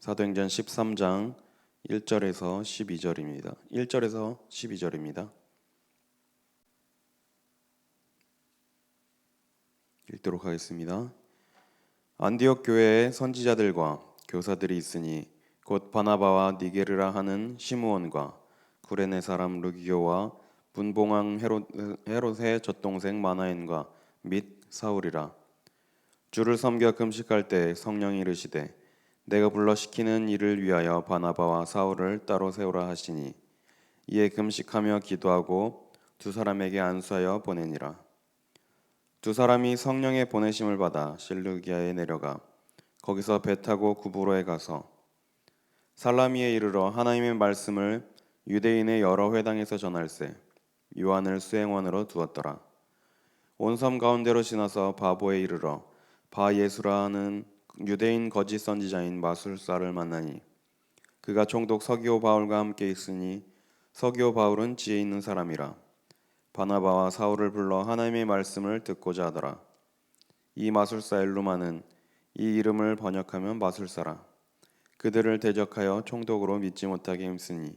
사도행전 13장 1절에서 12절입니다. 1절에서 12절입니다. 읽도록 하겠습니다. 안디옥 교회에 선지자들과 교사들이 있으니 곧 바나바와 니게르라 하는 시므온과 구레네 사람 루기오와 분봉왕 헤롯의 젖동생 마나엔과 및 사울이라. 주를 섬겨 금식할 때 성령이 이르시되 내가 불러 시키는 일을 위하여 바나바와 사울을 따로 세우라 하시니 이에 금식하며 기도하고 두 사람에게 안수하여 보내니라. 두 사람이 성령의 보내심을 받아 실루기아에 내려가 거기서 배 타고 구브로에 가서 살라미에 이르러 하나님의 말씀을 유대인의 여러 회당에서 전할세 요한을 수행원으로 두었더라. 온 섬 가운데로 지나서 바보에 이르러 바 예수라 하는 유대인 거짓 선지자인 마술사를 만나니 그가 총독 서기오 바울과 함께 있으니 서기오 바울은 지혜 있는 사람이라. 바나바와 사울을 불러 하나님의 말씀을 듣고자 하더라. 이 마술사 엘루마는 이 이름을 번역하면 마술사라. 그들을 대적하여 총독으로 믿지 못하게 힘쓰니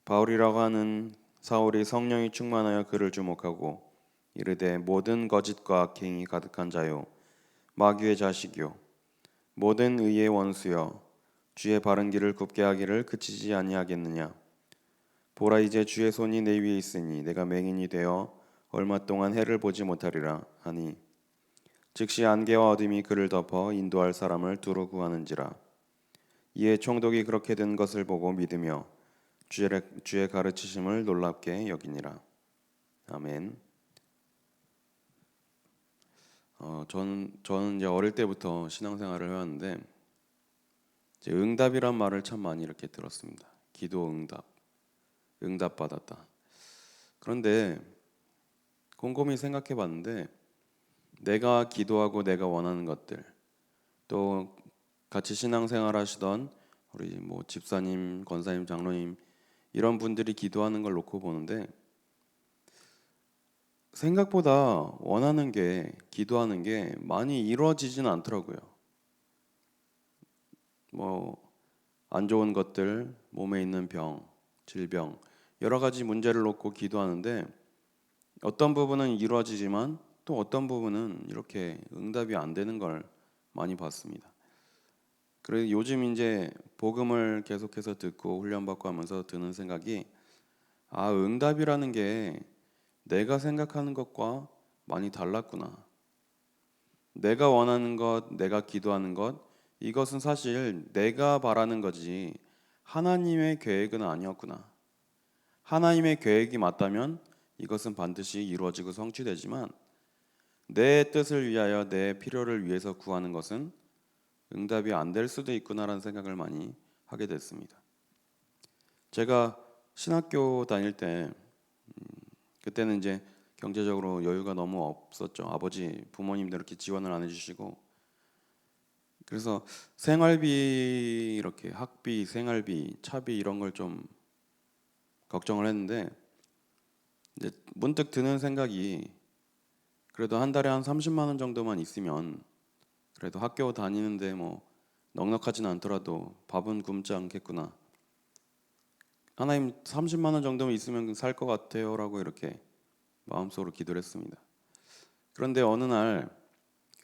바울이라고 하는 사울이 성령이 충만하여 그를 주목하고 이르되 모든 거짓과 악행이 가득한 자요 마귀의 자식이요 모든 의의 원수여 주의 바른 길을 굽게 하기를 그치지 아니하겠느냐. 보라 이제 주의 손이 내 위에 있으니 내가 맹인이 되어 얼마 동안 해를 보지 못하리라 하니 즉시 안개와 어둠이 그를 덮어 인도할 사람을 두루 구하는지라. 이에 총독이 그렇게 된 것을 보고 믿으며 주의 가르치심을 놀랍게 여기니라. 아멘. 저는 이제 어릴 때부터 신앙생활을 해왔는데 이제 응답이란 말을 참 많이 이렇게 들었습니다. 기도 응답 받았다. 그런데 곰곰이 생각해 봤는데 내가 기도하고 내가 원하는 것들 또 같이 신앙생활 하시던 우리 집사님, 권사님, 장로님 이런 분들이 기도하는 걸 놓고 보는데 생각보다 원하는 게 기도하는 게 많이 이루어지지는 않더라고요. 안 좋은 것들, 몸에 있는 병, 질병 여러 가지 문제를 놓고 기도하는데 어떤 부분은 이루어지지만 또 어떤 부분은 이렇게 응답이 안 되는 걸 많이 봤습니다. 그래서 요즘 이제 복음을 계속해서 듣고 훈련받고 하면서 드는 생각이 응답이라는 게 내가 생각하는 것과 많이 달랐구나. 내가 원하는 것, 내가 기도하는 것 이것은 사실 내가 바라는 거지 하나님의 계획은 아니었구나. 하나님의 계획이 맞다면 이것은 반드시 이루어지고 성취되지만 내 뜻을 위하여 내 필요를 위해서 구하는 것은 응답이 안 될 수도 있구나라는 생각을 많이 하게 됐습니다. 제가 신학교 다닐 때 그때는 이제 경제적으로 여유가 너무 없었죠. 아버지, 부모님들 이렇게 지원을 안 해주시고 그래서 생활비 이렇게 학비, 생활비, 차비 이런 걸 좀 걱정을 했는데 이제 문득 드는 생각이 그래도 한 달에 한 30만 원 정도만 있으면 그래도 학교 다니는데 넉넉하진 않더라도 밥은 굶지 않겠구나. 하나님 30만 원 정도면 있으면 살 것 같아요라고 이렇게 마음속으로 기도를 했습니다. 그런데 어느 날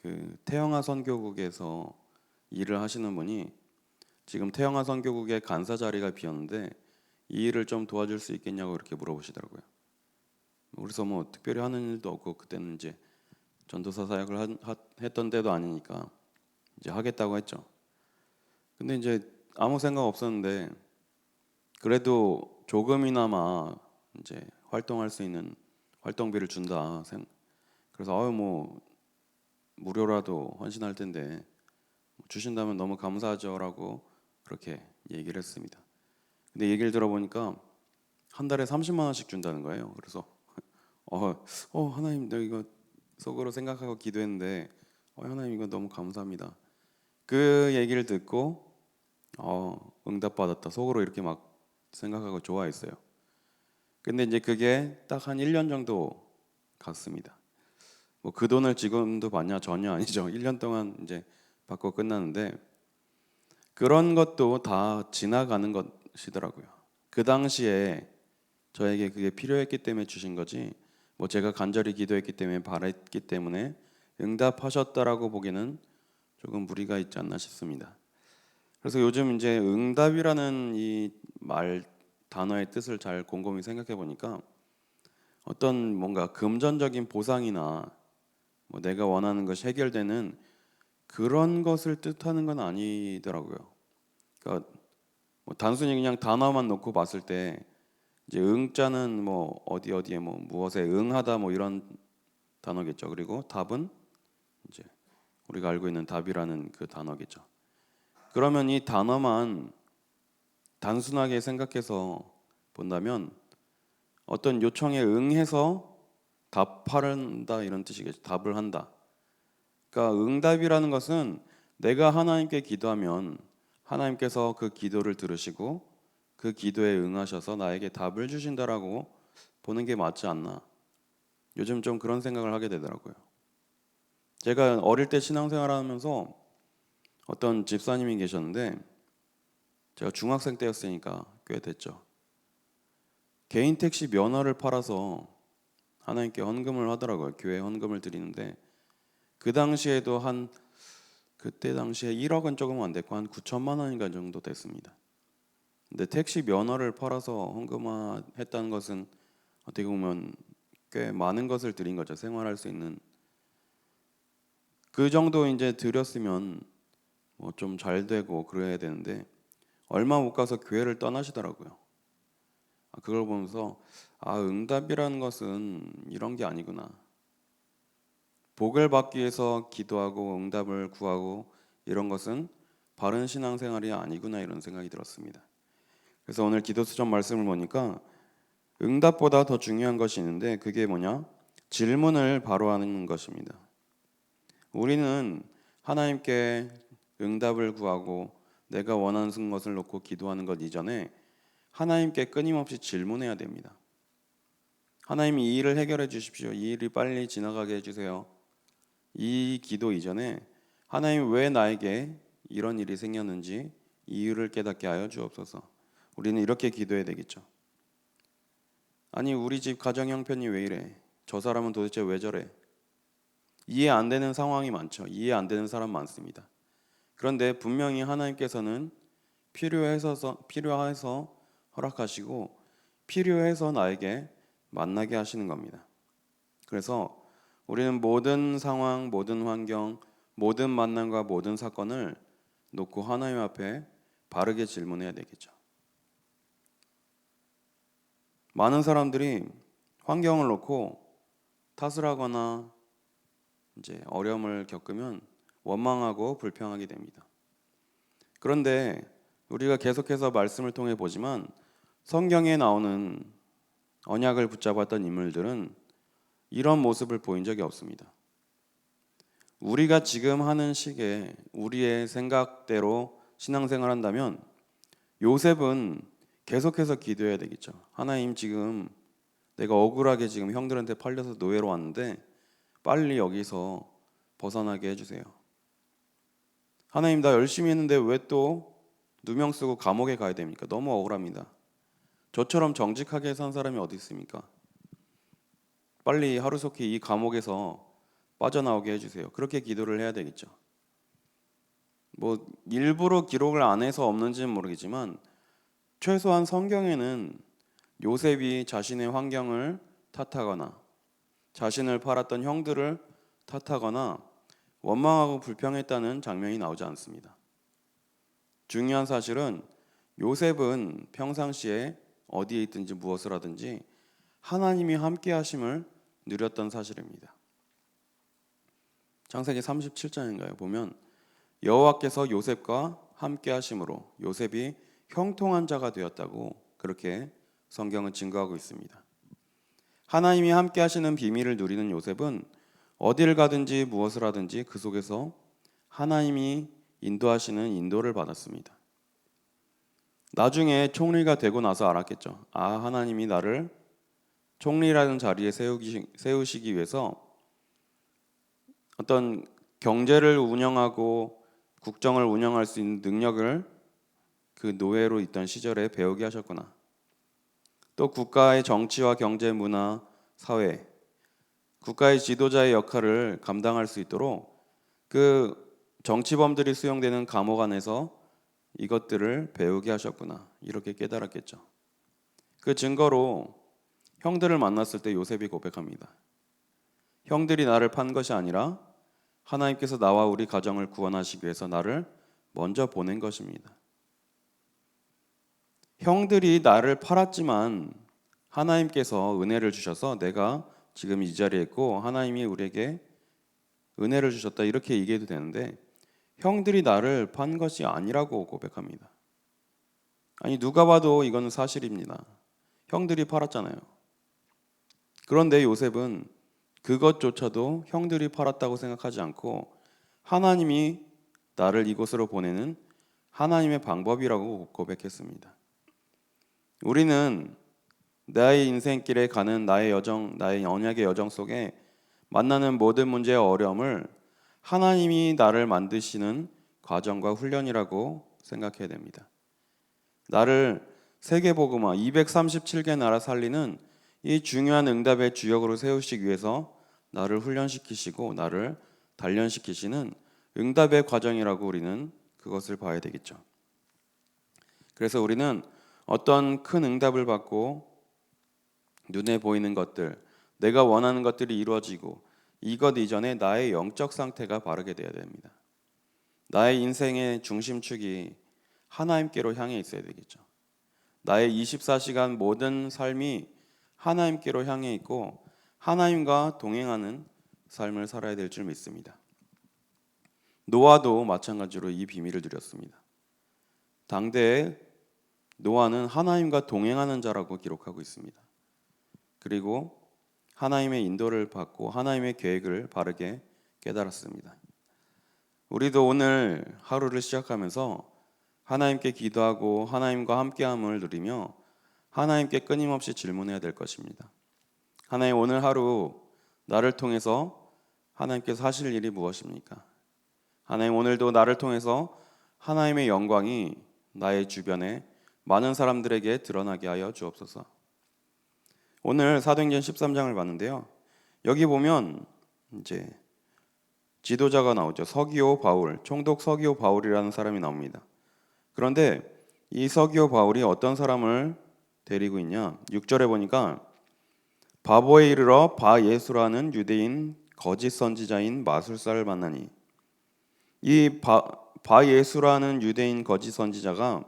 그 태영아 선교국에서 일을 하시는 분이 지금 태영아 선교국의 간사 자리가 비었는데 이 일을 좀 도와줄 수 있겠냐고 이렇게 물어보시더라고요. 그래서 특별히 하는 일도 없고 그때는 이제 전도사 사역을 했던 때도 아니니까 이제 하겠다고 했죠. 근데 이제 아무 생각 없었는데 그래도 조금이나마 이제 활동할 수 있는 활동비를 준다. 그래서 무료라도 헌신할 텐데 주신다면 너무 감사하죠라고 그렇게 얘기를 했습니다. 근데 얘기를 들어보니까 한 달에 30만 원씩 준다는 거예요. 그래서 하나님, 내가 이거 속으로 생각하고 기도했는데 하나님 이거 너무 감사합니다. 그 얘기를 듣고 응답받았다 속으로 이렇게 막 생각하고 좋아했어요. 근데 이제 그게 딱 한 1년 정도 갔습니다. 그 돈을 지금도 받냐? 전혀 아니죠. 1년 동안 이제 받고 끝났는데 그런 것도 다 지나가는 것이더라고요. 그 당시에 저에게 그게 필요했기 때문에 주신 거지, 뭐 제가 간절히 기도했기 때문에 바랬기 때문에 응답하셨다라고 보기는 조금 무리가 있지 않나 싶습니다. 그래서 요즘 이제 응답이라는 이 말 단어의 뜻을 잘 곰곰이 생각해 보니까 어떤 뭔가 금전적인 보상이나 뭐 내가 원하는 것이 해결되는 그런 것을 뜻하는 건 아니더라고요. 그러니까 뭐 단순히 그냥 단어만 놓고 봤을 때 이제 응자는 뭐 어디에 뭐 무엇에 응하다 뭐 이런 단어겠죠. 그리고 답은 이제 우리가 알고 있는 답이라는 그 단어겠죠. 그러면 이 단어만 단순하게 생각해서 본다면 어떤 요청에 응해서 답하는다 이런 뜻이겠죠. 답을 한다. 그러니까 응답이라는 것은 내가 하나님께 기도하면 하나님께서 그 기도를 들으시고 그 기도에 응하셔서 나에게 답을 주신다라고 보는 게 맞지 않나. 요즘 좀 그런 생각을 하게 되더라고요. 제가 어릴 때 신앙생활 하면서 어떤 집사님이 계셨는데 제가 중학생 때였으니까 꽤 됐죠. 개인 택시 면허를 팔아서 하나님께 헌금을 하더라고요. 교회 헌금을 드리는데 그 당시에도 그때 당시에 1억은 조금 안 됐고 한 9천만 원인가 정도 됐습니다. 근데 택시 면허를 팔아서 헌금했다는 것은 어떻게 보면 꽤 많은 것을 드린 거죠. 생활할 수 있는 그 정도 이제 드렸으면 뭐 좀 잘 되고 그래야 되는데 얼마 못 가서 교회를 떠나시더라고요. 그걸 보면서 응답이라는 것은 이런 게 아니구나. 복을 받기 위해서 기도하고 응답을 구하고 이런 것은 바른 신앙생활이 아니구나 이런 생각이 들었습니다. 그래서 오늘 기도 수전 말씀을 보니까 응답보다 더 중요한 것이 있는데 그게 뭐냐? 질문을 바로 하는 것입니다. 우리는 하나님께 응답을 구하고 내가 원하는 것을 놓고 기도하는 것 이전에 하나님께 끊임없이 질문해야 됩니다. 하나님 이 일을 해결해 주십시오. 이 일이 빨리 지나가게 해주세요. 이 기도 이전에 하나님 왜 나에게 이런 일이 생겼는지 이유를 깨닫게 하여 주옵소서. 우리는 이렇게 기도해야 되겠죠. 아니 우리 집 가정 형편이 왜 이래? 저 사람은 도대체 왜 저래? 이해 안 되는 상황이 많죠. 이해 안 되는 사람 많습니다. 그런데 분명히 하나님께서는 필요해서 허락하시고 필요해서 나에게 만나게 하시는 겁니다. 그래서 우리는 모든 상황, 모든 환경, 모든 만남과 모든 사건을 놓고 하나님 앞에 바르게 질문해야 되겠죠. 많은 사람들이 환경을 놓고 탓을 하거나 이제 어려움을 겪으면 원망하고 불평하게 됩니다. 그런데 우리가 계속해서 말씀을 통해 보지만 성경에 나오는 언약을 붙잡았던 인물들은 이런 모습을 보인 적이 없습니다. 우리가 지금 하는 시기에 우리의 생각대로 신앙생활 한다면 요셉은 계속해서 기도해야 되겠죠. 하나님 지금 내가 억울하게 지금 형들한테 팔려서 노예로 왔는데 빨리 여기서 벗어나게 해주세요. 하나님 나 열심히 했는데 왜 또 누명 쓰고 감옥에 가야 됩니까? 너무 억울합니다. 저처럼 정직하게 산 사람이 어디 있습니까? 빨리 하루속히 이 감옥에서 빠져나오게 해주세요. 그렇게 기도를 해야 되겠죠. 뭐 일부러 기록을 안 해서 없는지는 모르겠지만 최소한 성경에는 요셉이 자신의 환경을 탓하거나 자신을 팔았던 형들을 탓하거나 원망하고 불평했다는 장면이 나오지 않습니다. 중요한 사실은 요셉은 평상시에 어디에 있든지 무엇을 하든지 하나님이 함께 하심을 누렸던 사실입니다. 창세기 37장인가요? 보면 여호와께서 요셉과 함께 하심으로 요셉이 형통한 자가 되었다고 그렇게 성경은 증거하고 있습니다. 하나님이 함께 하시는 비밀을 누리는 요셉은 어디를 가든지 무엇을 하든지 그 속에서 하나님이 인도하시는 인도를 받았습니다. 나중에 총리가 되고 나서 알았겠죠. 하나님이 나를 총리라는 자리에 세우시기 위해서 어떤 경제를 운영하고 국정을 운영할 수 있는 능력을 그 노예로 있던 시절에 배우게 하셨구나. 또 국가의 정치와 경제, 문화, 사회, 국가의 지도자의 역할을 감당할 수 있도록 그 정치범들이 수용되는 감옥 안에서 이것들을 배우게 하셨구나. 이렇게 깨달았겠죠. 그 증거로 형들을 만났을 때 요셉이 고백합니다. 형들이 나를 판 것이 아니라 하나님께서 나와 우리 가정을 구원하시기 위해서 나를 먼저 보낸 것입니다. 형들이 나를 팔았지만 하나님께서 은혜를 주셔서 내가 지금 이 자리에 있고 하나님이 우리에게 은혜를 주셨다 이렇게 얘기해도 되는데 형들이 나를 판 것이 아니라고 고백합니다. 아니 누가 봐도 이거는 사실입니다. 형들이 팔았잖아요. 그런데 요셉은 그것조차도 형들이 팔았다고 생각하지 않고 하나님이 나를 이곳으로 보내는 하나님의 방법이라고 고백했습니다. 우리는 나의 인생길에 가는 나의 여정, 나의 언약의 여정 속에 만나는 모든 문제의 어려움을 하나님이 나를 만드시는 과정과 훈련이라고 생각해야 됩니다. 나를 세계복음화 237개 나라 살리는 이 중요한 응답의 주역으로 세우시기 위해서 나를 훈련시키시고 나를 단련시키시는 응답의 과정이라고 우리는 그것을 봐야 되겠죠. 그래서 우리는 어떤 큰 응답을 받고 눈에 보이는 것들, 내가 원하는 것들이 이루어지고 이것 이전에 나의 영적 상태가 바르게 돼야 됩니다. 나의 인생의 중심축이 하나님께로 향해 있어야 되겠죠. 나의 24시간 모든 삶이 하나님께로 향해 있고 하나님과 동행하는 삶을 살아야 될 줄 믿습니다. 노아도 마찬가지로 이 비밀을 누렸습니다. 당대에 노아는 하나님과 동행하는 자라고 기록하고 있습니다. 그리고 하나님의 인도를 받고 하나님의 계획을 바르게 깨달았습니다. 우리도 오늘 하루를 시작하면서 하나님께 기도하고 하나님과 함께함을 누리며 하나님께 끊임없이 질문해야 될 것입니다. 하나님, 오늘 하루 나를 통해서 하나님께서 하실 일이 무엇입니까? 하나님, 오늘도 나를 통해서 하나님의 영광이 나의 주변에 많은 사람들에게 드러나게 하여 주옵소서. 오늘 사도행전 13장을 봤는데요. 여기 보면 이제 지도자가 나오죠. 서기오 바울, 총독 서기오 바울이라는 사람이 나옵니다. 그런데 이 서기오 바울이 어떤 사람을 데리고 있냐? 6절에 보니까 바보에 이르러 바예수라는 유대인 거짓 선지자인 마술사를 만나니, 이 바예수라는 유대인 거짓 선지자가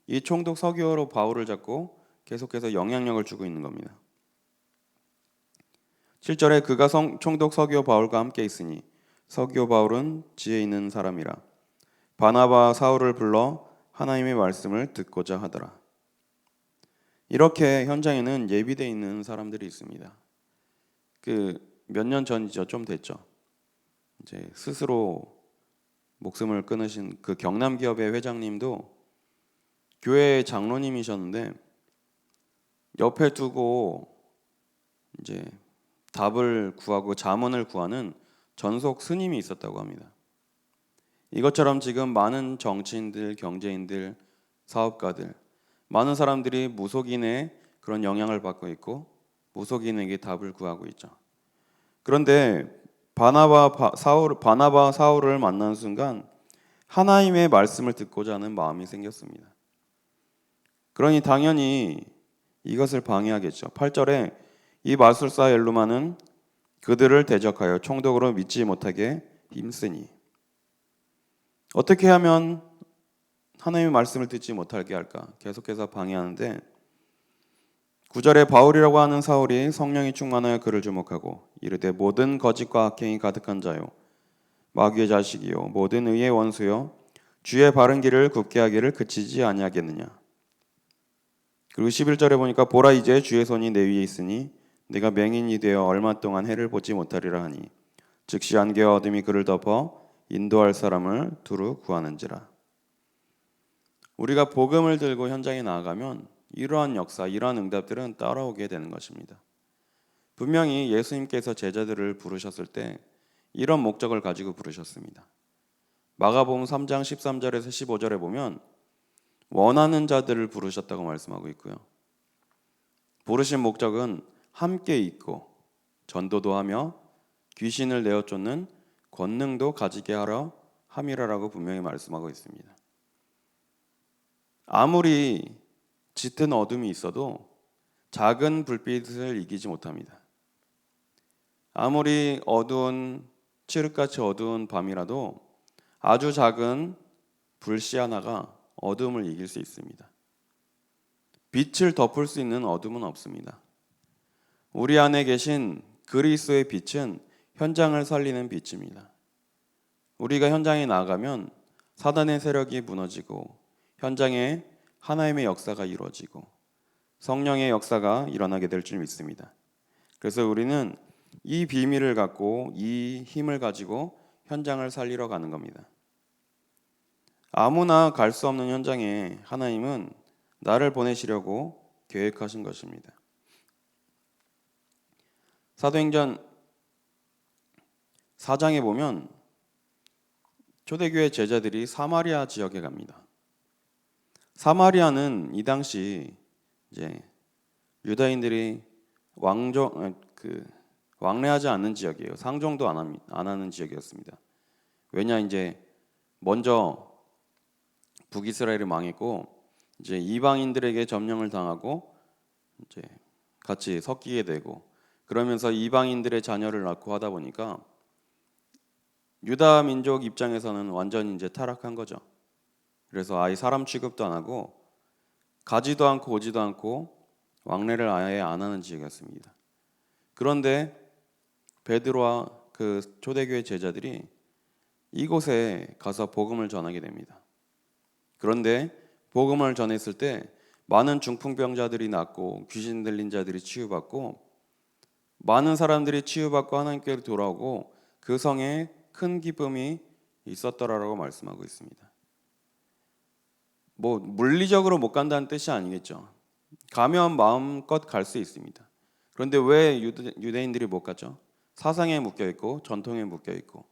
이 총독 서기오 바울을 잡고 계속해서 영향력을 주고 있는 겁니다. 7절에 그가 총독 서기오 바울과 함께 있으니 서기오 바울은 지혜 있는 사람이라 바나바 사울을 불러 하나님의 말씀을 듣고자 하더라. 이렇게 현장에는 예비되어 있는 사람들이 있습니다. 몇 년 전이죠. 좀 됐죠. 이제 스스로 목숨을 끊으신 그 경남 기업의 회장님도 교회 장로님이셨는데 옆에 두고 이제 답을 구하고 자문을 구하는 전속 스님이 있었다고 합니다. 이것처럼 지금 많은 정치인들, 경제인들, 사업가들, 많은 사람들이 무속인의 그런 영향을 받고 있고 무속인에게 답을 구하고 있죠. 그런데 바나바 사울을 만난 순간 하나님의 말씀을 듣고자 하는 마음이 생겼습니다. 그러니 당연히 이것을 방해하겠죠. 8절에 이 마술사 엘루마는 그들을 대적하여 총독으로 믿지 못하게 힘쓰니, 어떻게 하면 하나님의 말씀을 듣지 못하게 할까? 계속해서 방해하는데 9절에 바울이라고 하는 사울이 성령이 충만하여 그를 주목하고 이르되 모든 거짓과 악행이 가득한 자요 마귀의 자식이요 모든 의의 원수요 주의 바른 길을 굽게 하기를 그치지 아니하겠느냐. 그리고 11절에 보니까 보라 이제 주의 손이 내 위에 있으니 내가 맹인이 되어 얼마 동안 해를 보지 못하리라 하니 즉시 안개와 어둠이 그를 덮어 인도할 사람을 두루 구하는지라. 우리가 복음을 들고 현장에 나아가면 이러한 역사, 이러한 응답들은 따라오게 되는 것입니다. 분명히 예수님께서 제자들을 부르셨을 때 이런 목적을 가지고 부르셨습니다. 마가복음 3장 13절에서 15절에 보면 원하는 자들을 부르셨다고 말씀하고 있고요. 부르신 목적은 함께 있고 전도도 하며 귀신을 내어 쫓는 권능도 가지게 하려 함이라라고 분명히 말씀하고 있습니다. 아무리 짙은 어둠이 있어도 작은 불빛을 이기지 못합니다. 아무리 어두운 칠흑같이 어두운 밤이라도 아주 작은 불씨 하나가 어둠을 이길 수 있습니다. 빛을 덮을 수 있는 어둠은 없습니다. 우리 안에 계신 그리스도의 빛은 현장을 살리는 빛입니다. 우리가 현장에 나가면 사단의 세력이 무너지고 현장에 하나님의 역사가 이루어지고 성령의 역사가 일어나게 될 줄 믿습니다. 그래서 우리는 이 비밀을 갖고 이 힘을 가지고 현장을 살리러 가는 겁니다. 아무나 갈 수 없는 현장에 하나님은 나를 보내시려고 계획하신 것입니다. 사도행전 4장에 보면 초대교회 제자들이 사마리아 지역에 갑니다. 사마리아는 이 당시 이제 유다인들이 왕래하지 않는 지역이에요. 상종도 안 하는 지역이었습니다. 왜냐 이제 먼저 북이스라엘이 망했고 이제 이방인들에게 점령을 당하고 이제 같이 섞이게 되고 그러면서 이방인들의 자녀를 낳고 하다 보니까 유다 민족 입장에서는 완전히 이제 타락한 거죠. 그래서 아예 사람 취급도 안 하고 가지도 않고 오지도 않고 왕래를 아예 안 하는 지역이었습니다. 그런데 베드로와 그 초대교회 제자들이 이곳에 가서 복음을 전하게 됩니다. 그런데 복음을 전했을 때 많은 중풍병자들이 낫고 귀신 들린 자들이 치유받고 많은 사람들이 치유받고 하나님께로 돌아오고 그 성에 큰 기쁨이 있었더라라고 말씀하고 있습니다. 뭐 물리적으로 못 간다는 뜻이 아니겠죠. 가면 마음껏 갈 수 있습니다. 그런데 왜 유대인들이 못 갔죠? 사상에 묶여 있고 전통에 묶여 있고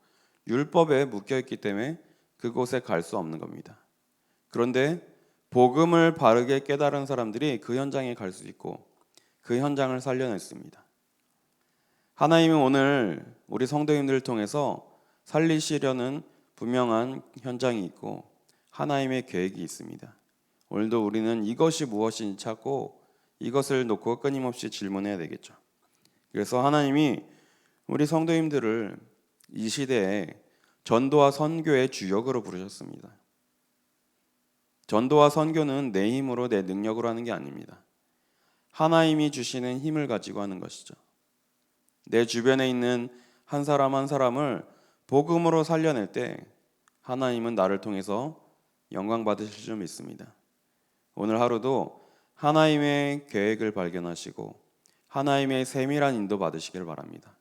율법에 묶여 있기 때문에 그곳에 갈 수 없는 겁니다. 그런데 복음을 바르게 깨달은 사람들이 그 현장에 갈 수 있고 그 현장을 살려냈습니다. 하나님은 오늘 우리 성도님들을 통해서 살리시려는 분명한 현장이 있고 하나님의 계획이 있습니다. 오늘도 우리는 이것이 무엇인지 찾고 이것을 놓고 끊임없이 질문해야 되겠죠. 그래서 하나님이 우리 성도님들을 이 시대에 전도와 선교의 주역으로 부르셨습니다. 전도와 선교는 내 힘으로 내 능력으로 하는 게 아닙니다. 하나님이 주시는 힘을 가지고 하는 것이죠. 내 주변에 있는 한 사람 한 사람을 복음으로 살려낼 때 하나님은 나를 통해서 영광 받으실 줄 믿습니다. 오늘 하루도 하나님의 계획을 발견하시고 하나님의 세밀한 인도 받으시길 바랍니다.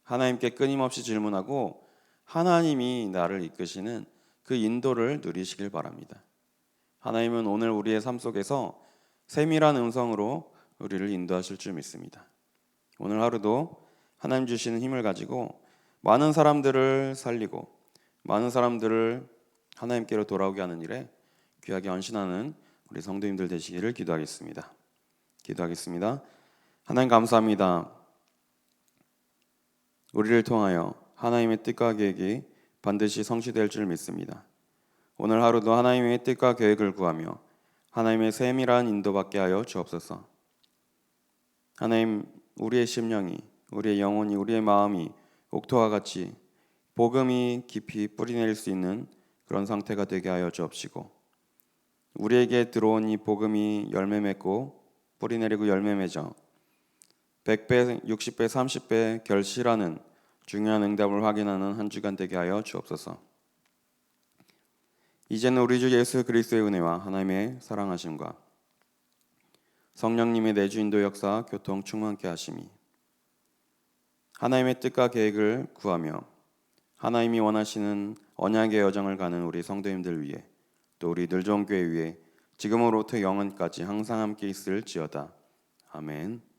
하나님께 끊임없이 질문하고 하나님이 나를 이끄시는 그 인도를 누리시길 바랍니다. 하나님은 오늘 우리의 삶 속에서 세밀한 음성으로 우리를 인도하실 줄 믿습니다. 오늘 하루도 하나님 주시는 힘을 가지고 많은 사람들을 살리고 많은 사람들을 하나님께로 돌아오게 하는 일에 귀하게 헌신하는 우리 성도님들 되시기를 기도하겠습니다. 하나님 감사합니다. 우리를 통하여 하나님의 뜻과 계획이 반드시 성취될 줄 믿습니다. 오늘 하루도 하나님의 뜻과 계획을 구하며 하나님의 세밀한 인도받게 하여 주옵소서. 하나님, 우리의 심령이, 우리의 영혼이, 우리의 마음이 옥토와 같이 복음이 깊이 뿌리내릴 수 있는 그런 상태가 되게 하여 주옵시고 우리에게 들어온 이 복음이 열매 맺고 뿌리내리고 열매 맺어 100배, 60배, 30배 결실하는 중요한 응답을 확인하는 한 주간 되게 하여 주옵소서. 이제는 우리 주 예수 그리스도의 은혜와 하나님의 사랑하심과 성령님의 내주 인도 역사 교통 충만케 하심이 하나님의 뜻과 계획을 구하며 하나님이 원하시는 언약의 여정을 가는 우리 성도님들 위해 또 우리 늘종교회 위해 지금으로부터 영원까지 항상 함께 있을지어다. 아멘.